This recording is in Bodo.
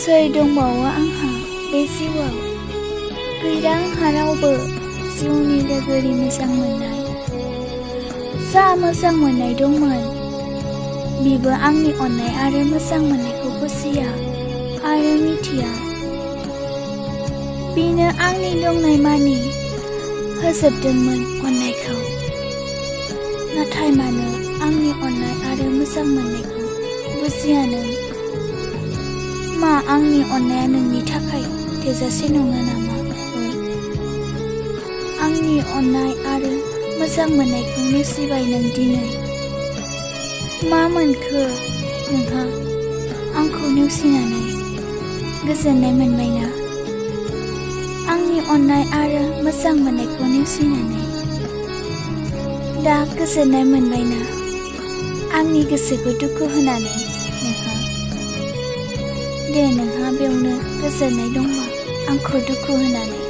गासै दंबावो आंहा बे जिउआव गैया आंहा रावबो जिउनि लोगोरि मोजां मोननाय। जा मोजां मोननाय दंमोन बिबो आंनि अननाय आरो मोजां मोननायखौ बुजिया आरो मिथिया। बिनो आंनि दंनाय मानि होजोबदोंमोन अननायखौ। नाथाय मानो आंनि अननाय आरो मोजां मोननायखौ बुजिया नों? मा आंनि अननाया नोंनि थाखाय थोजासे नङा नामा? आंनि अननाय आरो मोजां मोननायखौ नेवसिबाय नों दिनै। मा मोनखो नोंहा आंखौ नेवसिनानै? गोजोननाय मोनबायना? आंनि अननाय आरो मोजां मोननायखौ नेवसिनानै दा गोजोननाय मोनबायना? आंनि गोसोखौ दुखु होनानै नोंहा? दे नोंहा बेयावनो गोजोननाय दंबा आंखौ दुखु होनानै